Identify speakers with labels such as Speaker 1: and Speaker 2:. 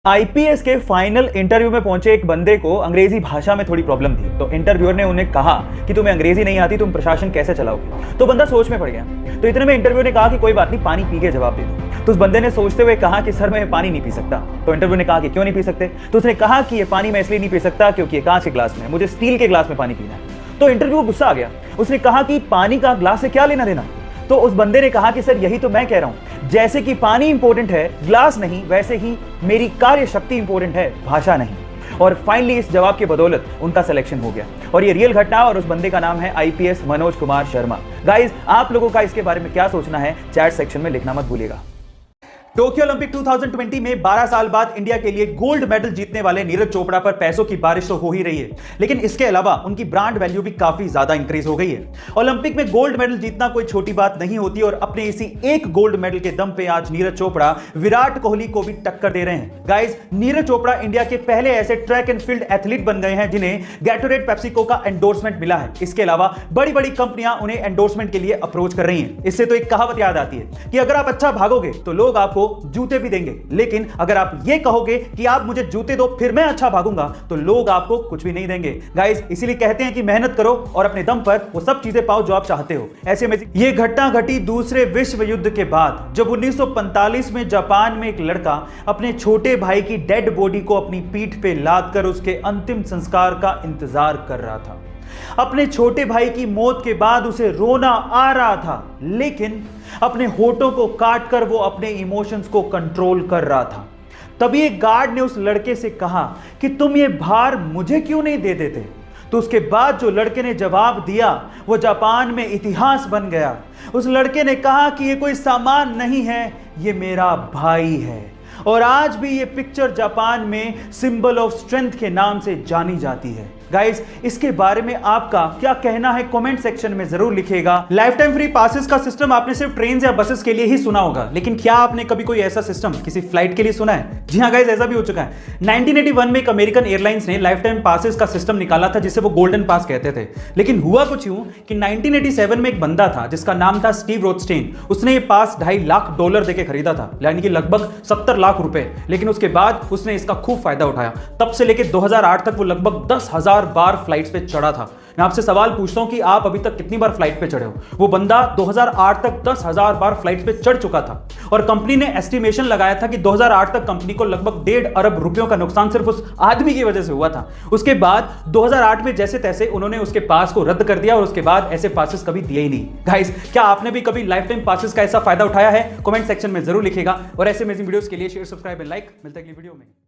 Speaker 1: IPS के final interview में पहुंचे एक बंदे को अंग्रेजी भाषा में थोड़ी प्रॉब्लम थी, तो इंटरव्यूअर ने उन्हें कहा कि तुम्हें अंग्रेजी नहीं आती, तुम प्रशासन कैसे चलाओगे। तो बंदा सोच में पड़ गया। तो इतने में इंटरव्यू ने कहा कि कोई बात नहीं, पानी पी के जवाब दे दो। तो उस बंदे ने सोचते हुए कहा कि सर मैं पानी नहीं पी सकता। तो इंटरव्यू ने कहा कि क्यों नहीं पी सकते। तो उसने कहा कि ये पानी मैं इसलिए नहीं पी सकता क्योंकि ये कांच के ग्लास में है, मुझे स्टील के ग्लास में पानी पीना है। तो इंटरव्यू को गुस्सा आ गया। उसने कहा कि पानी का ग्लास से क्या लेना देना। तो उस बंदे ने कहा कि सर यही तो मैं कह रहा हूं, जैसे कि पानी इंपॉर्टेंट है, ग्लास नहीं, वैसे ही मेरी कार्य शक्ति इंपॉर्टेंट है, भाषा नहीं। और फाइनली इस जवाब की बदौलत उनका सिलेक्शन हो गया। और ये रियल घटना, और उस बंदे का नाम है आईपीएस मनोज कुमार शर्मा। गाइस, आप लोगों का इसके बारे में क्या सोचना है, चैट सेक्शन में लिखना मत भूलिएगा। टोक्यो ओलंपिक 2020 में 12 साल बाद इंडिया के लिए गोल्ड मेडल जीतने वाले नीरज चोपड़ा पर पैसों की बारिश तो हो ही रही है, लेकिन इसके अलावा उनकी ब्रांड वैल्यू भी काफी ज्यादा इंक्रीज हो गई है। ओलंपिक में गोल्ड मेडल जीतना कोई छोटी बात नहीं होती, और अपने इसी एक गोल्ड मेडल के दम पे आज नीरज चोपड़ा विराट कोहली को भी टक्कर दे रहे हैं। गाइस, नीरज चोपड़ा इंडिया के पहले ऐसे ट्रैक एंड फील्ड एथलीट बन गए हैं जिन्हें गैटोरेड पेप्सिको का एंडोर्समेंट मिला है। इसके अलावा बड़ी बड़ी कंपनियां उन्हें एंडोर्समेंट के लिए अप्रोच कर रही हैं। इससे तो एक कहावत याद आती है कि अगर आप अच्छा भागोगे तो लोग आपको जूते भी देंगे, लेकिन अगर आप ये कहोगे कि आप मुझे जूते दो फिर मैं अच्छा भागूंगा, तो लोग आपको कुछ भी नहीं देंगे। गाइस, इसीलिए कहते हैं कि मेहनत करो और अपने दम पर वो सब चीजें पाओ जो आप चाहते हो। ऐसे में ये घटना घटी दूसरे विश्व युद्ध के बाद, जब 1945 में जापान में एक लड़का अपने छोटे भाई की डेड बॉडी को अपनी पीठ पे लाद कर उसके अंतिम संस्कार का इंतजार कर रहा था। अपने छोटे भाई की मौत के बाद उसे रोना आ रहा था, लेकिन अपने होठों को काटकर वो अपने इमोशंस को कंट्रोल कर रहा था। तभी एक गार्ड ने उस लड़के से कहा कि तुम ये भार मुझे क्यों नहीं दे देते। तो उसके बाद जो लड़के ने जवाब दिया वो जापान में इतिहास बन गया। उस लड़के ने कहा कि ये कोई सामान नहीं है, ये मेरा भाई है। और आज भी ये पिक्चर जापान में सिंबल ऑफ स्ट्रेंथ के नाम से जानी जाती है। गाइस, इसके बारे में आपका क्या कहना है कमेंट सेक्शन में जरूर लिखिएगा। लाइफ टाइम फ्री पासेस का सिस्टम आपने सिर्फ ट्रेन या बसेस के लिए ही सुना होगा, लेकिन क्या आपने कभी कोई ऐसा सिस्टम किसी फ्लाइट के लिए सुना है? जी हाँ गाइस, ऐसा भी हो चुका है। 1981 में एक अमेरिकन एयरलाइंस ने लाइफ टाइम पासेस का सिस्टम निकाला था, जिसे वो गोल्डन पास कहते थे। लेकिन हुआ कुछ यूं कि 1987 में एक बंदा था जिसका नाम था स्टीव रोथस्टेन। उसने ये पास $2.5 लाख देके खरीदा था, यानी कि लगभग 70 लाख रुपए। लेकिन उसके बाद उसने इसका खूब फायदा उठाया। तब से लेकर 2008 तक वो लगभग 10,000 बार फ्लाइट्स पे चढ़ा था। मैं आपसे सवाल पूछता हूं कि आप अभी तक कितनी बार फ्लाइट पे चढ़े हो? वो बंदा 2008 तक 10,000 बार फ्लाइट्स पे चढ़ चुका था, और कंपनी ने एस्टिमेशन लगाया था कि 2008 तक कंपनी को लगभग 1.5 अरब रुपयों का नुकसान सिर्फ उस आदमी की वजह से हुआ था। उसके बाद 2008 में जैसे तैसे उन्होंने उसके पास को रद्द कर दिया, और उसके बाद ऐसे पासेस कभी दिए ही नहीं। गाइस, क्या आपने भी कभी लाइफ टाइम पासेस का ऐसा फायदा उठाया है? कमेंट सेक्शन में जरूर लिखिएगा। और ऐसे अमेजिंग वीडियोस के लिए शेयर, सब्सक्राइब एंड लाइक। मिलते हैं अगली वीडियो में।